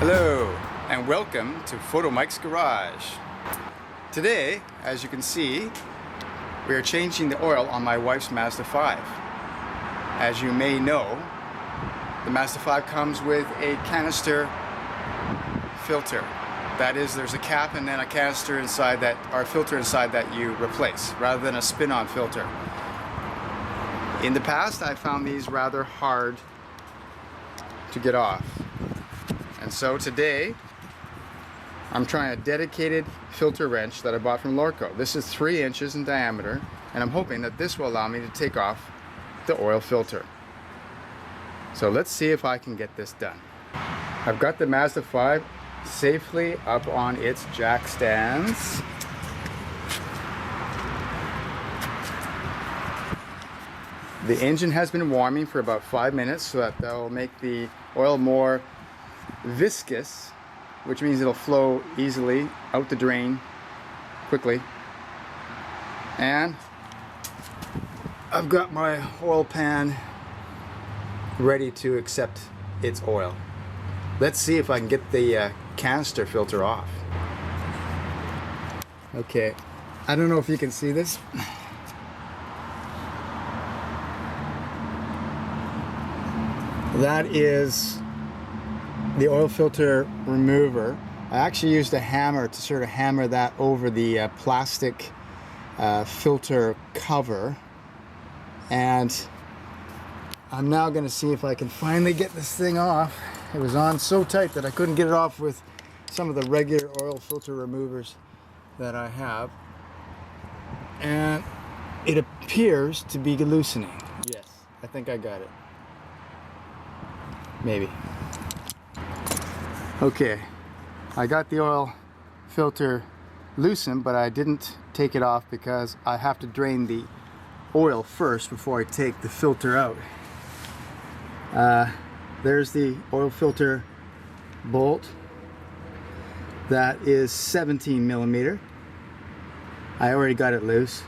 Hello and welcome to Photo Mike's Garage. Today, as you can see, we are changing the oil on my wife's Mazda 5. As you may know, the Mazda 5 comes with a canister filter. That is, there's a cap and then a canister inside that, or a filter inside that you replace, rather than a spin-on filter. In the past, I found these rather hard to get off. And so today, I'm trying a dedicated filter wrench that I bought from Lorco. This is 3 inches in diameter, and I'm hoping that this will allow me to take off the oil filter. So let's see if I can get this done. I've got the Mazda 5 safely up on its jack stands. The engine has been warming for about 5 minutes, so that will make the oil more viscous, which means it'll flow easily out the drain quickly. And I've got my oil pan ready to accept its oil. Let's see if I can get the canister filter off. Okay, I don't know if you can see this. That is the oil filter remover. I actually used a hammer to sort of hammer that over the plastic filter cover, and I'm now going to see if I can finally get this thing off. It was on so tight that I couldn't get it off with some of the regular oil filter removers that I have, and it appears to be loosening. Yes, I think I got it. Maybe. Okay, I got the oil filter loosened, but I didn't take it off because I have to drain the oil first before I take the filter out. There's the oil filter bolt. That is 17 millimeter. I already got it loose,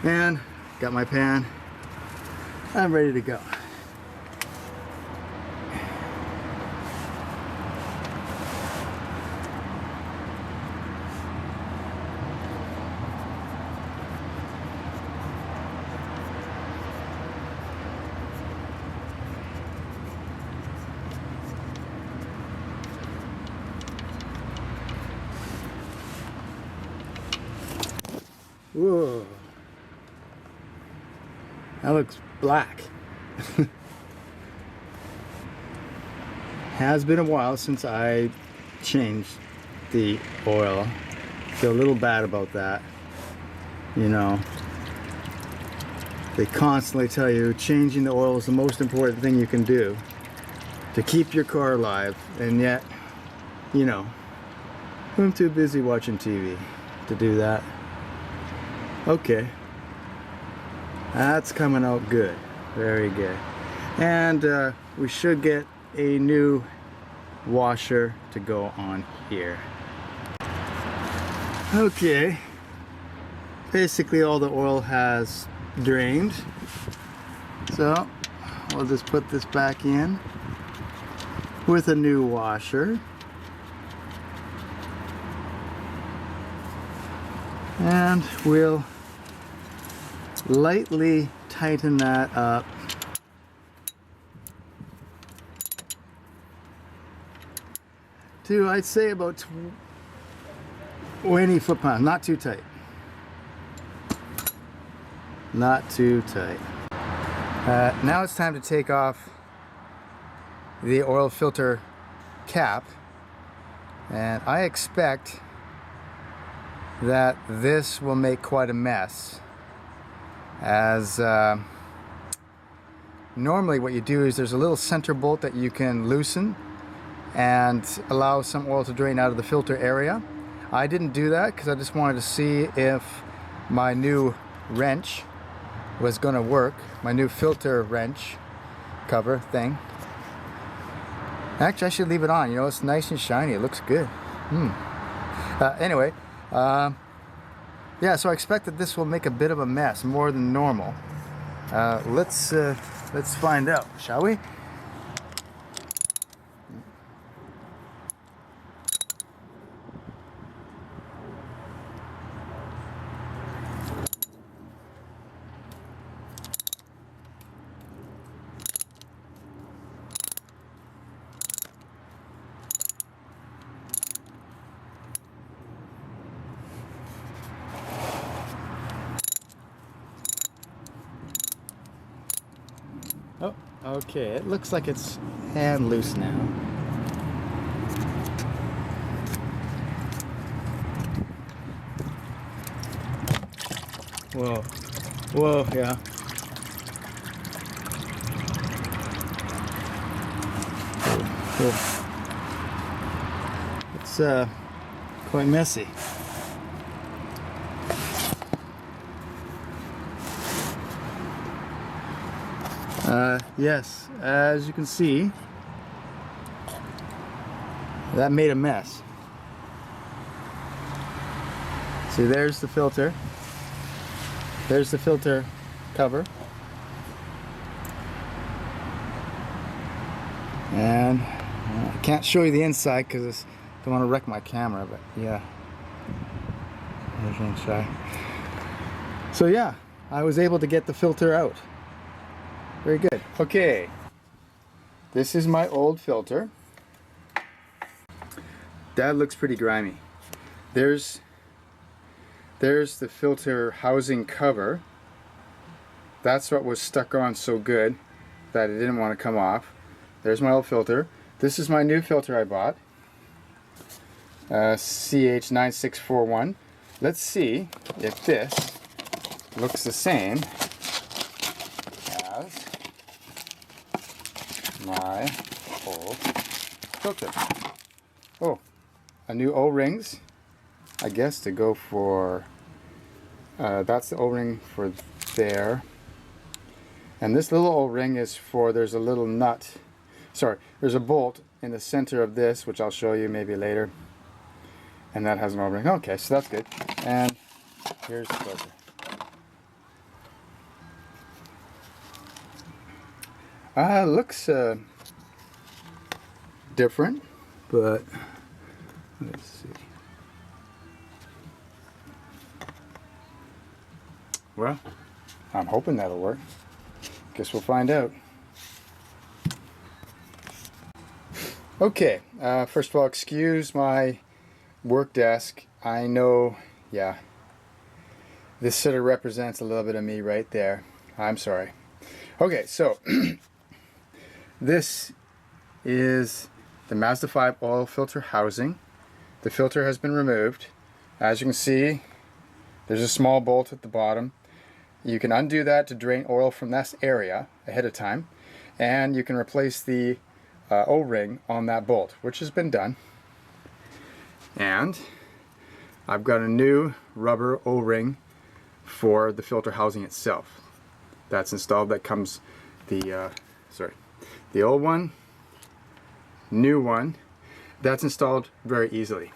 and got my pan. I'm ready to go. Whoa, that looks black. Has been a while since I changed the oil. Feel a little bad about that. You know, they constantly tell you changing the oil is the most important thing you can do to keep your car alive, and yet, you know, I'm too busy watching TV to do that. Okay, that's coming out good, very good. And we should get a new washer to go on here. Okay, basically all the oil has drained, so we'll just put this back in with a new washer. And we'll lightly tighten that up to, I'd say, about 20 foot-pounds. Not too tight. Not too tight. Now it's time to take off the oil filter cap, and I expect that this will make quite a mess, as normally what you do is there's a little center bolt that you can loosen and allow some oil to drain out of the filter area. I didn't do that because I just wanted to see if my new wrench was going to work, my new filter wrench cover thing. Actually, I should leave it on. You know, it's nice and shiny. It looks good. Anyway, yeah, so I expect that this will make a bit of a mess, more than normal. Let's find out, shall we? Okay, it looks like it's hand loose now. Whoa. Whoa, yeah. Cool. It's quite messy. Yes, as you can see, that made a mess. See, there's the filter. There's the filter cover. And I can't show you the inside because I don't want to wreck my camera, but yeah. There's the inside. So yeah, I was able to get the filter out. Very good. Okay, this is my old filter. That looks pretty grimy. There's the filter housing cover. That's what was stuck on so good that it didn't want to come off. There's my old filter. This is my new filter I bought. CH9641. Let's see if this looks the same as my old filter. Oh, a new O-rings, I guess, to go for, that's the O-ring for there. And this little O-ring is for, there's a little nut, sorry, there's a bolt in the center of this, which I'll show you maybe later. And that has an O-ring. Okay, so that's good. And here's the filter. Looks different, but let's see. Well, I'm hoping that'll work. Guess we'll find out. Okay, first of all, excuse my work desk. I know, yeah, this sort of represents a little bit of me right there. I'm sorry. Okay, so this is the Mazda 5 oil filter housing. The filter has been removed. As you can see, there's a small bolt at the bottom. You can undo that to drain oil from this area ahead of time, and you can replace the O-ring on that bolt, which has been done. And I've got a new rubber O-ring for the filter housing itself. That's installed. That comes the the old one, new one. That's installed very easily.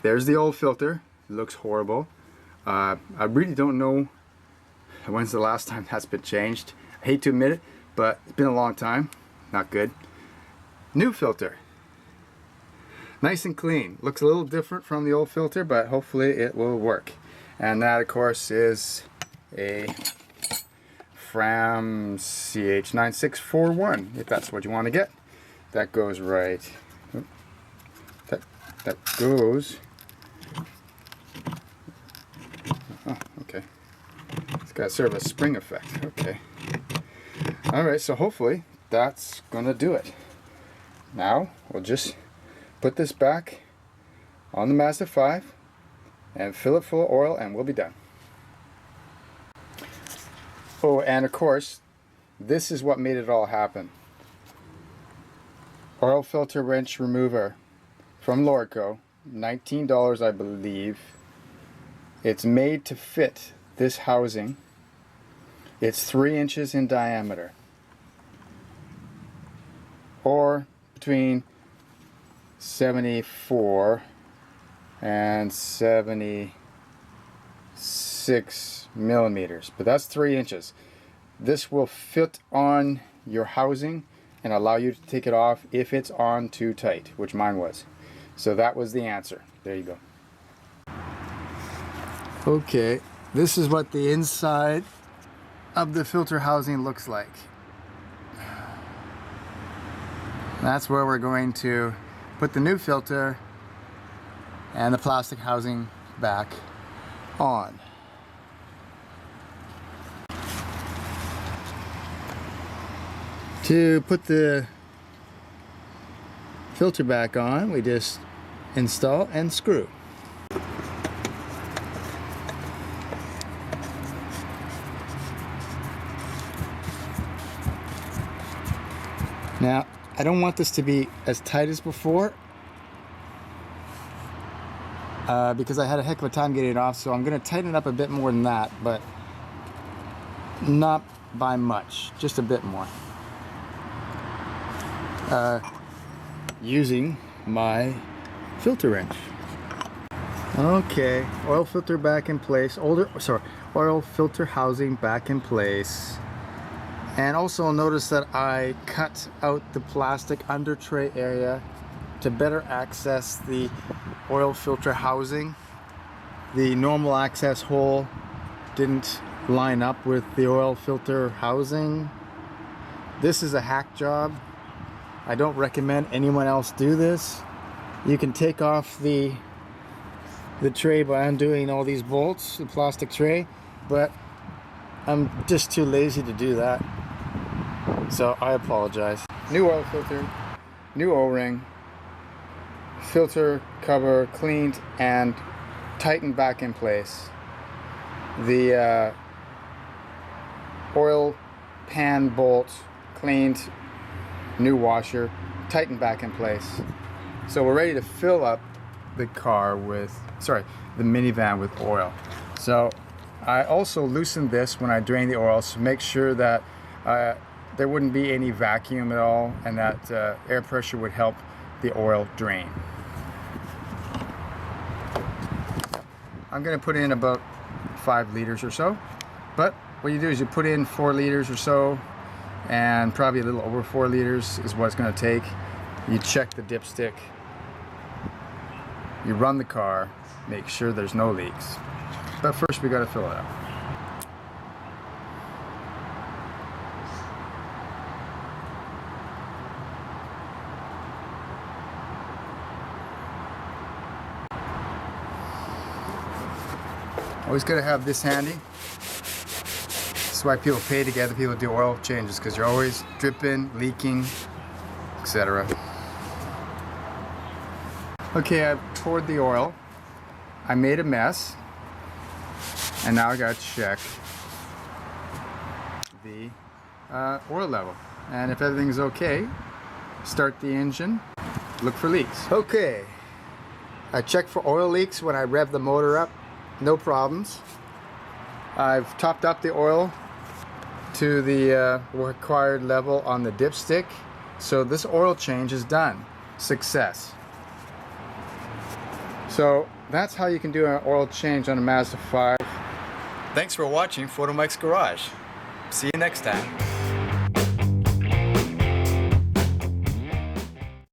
There's the old filter. It looks horrible. I really don't know when's the last time that's been changed. I hate to admit it, but it's been a long time. Not good. New filter. Nice and clean. Looks a little different from the old filter, but hopefully it will work. And that, of course, is a Fram CH9641, if that's what you want to get. That goes right. That goes. Oh, okay. It's got sort of a spring effect. Okay. Alright, so hopefully that's gonna do it. Now we'll just put this back on the Mazda 5 and fill it full of oil, and we'll be done. Oh, and of course, this is what made it all happen. Oil filter wrench remover from Lordco, $19 I believe. It's made to fit this housing. It's 3 inches in diameter, or between 74 and 76 millimeters, but that's 3 inches. This will fit on your housing and allow you to take it off if it's on too tight, which mine was. So that was the answer. There you go. Okay, this is what the inside of the filter housing looks like. That's where we're going to put the new filter and the plastic housing back on. To put the filter back on, we just install and screw. Now, I don't want this to be as tight as before because I had a heck of a time getting it off, so I'm going to tighten it up a bit more than that, but not by much, just a bit more. Using my filter wrench. Okay, oil filter back in place. Oil filter housing back in place. And also notice that I cut out the plastic under tray area to better access the oil filter housing. The normal access hole didn't line up with the oil filter housing. This is a hack job. I don't recommend anyone else do this. You can take off the tray by undoing all these bolts, the plastic tray, but I'm just too lazy to do that. So I apologize. New oil filter, new O-ring, filter cover cleaned and tightened back in place. The oil pan bolt cleaned, new washer, tightened back in place. So we're ready to fill up the the minivan with oil. So I also loosened this when I drained the oil to make sure that there wouldn't be any vacuum at all, and that air pressure would help the oil drain. I'm going to put in about 5 liters or so, but what you do is you put in 4 liters or so, and probably a little over 4 liters is what it's going to take. You check the dipstick, you run the car, make sure there's no leaks, but first we got to fill it up. Always got to have this handy. That's why people pay to get other people to do oil changes, because you're always dripping, leaking, etc. Okay, I've poured the oil. I made a mess, and now I got to check the oil level. And if everything's okay, start the engine, look for leaks. Okay, I checked for oil leaks when I rev the motor up. No problems. I've topped up the oil to the required level on the dipstick, so this oil change is done. Success. So that's how you can do an oil change on a Mazda 5. Thanks for watching Photo Mike's Garage. See you next time.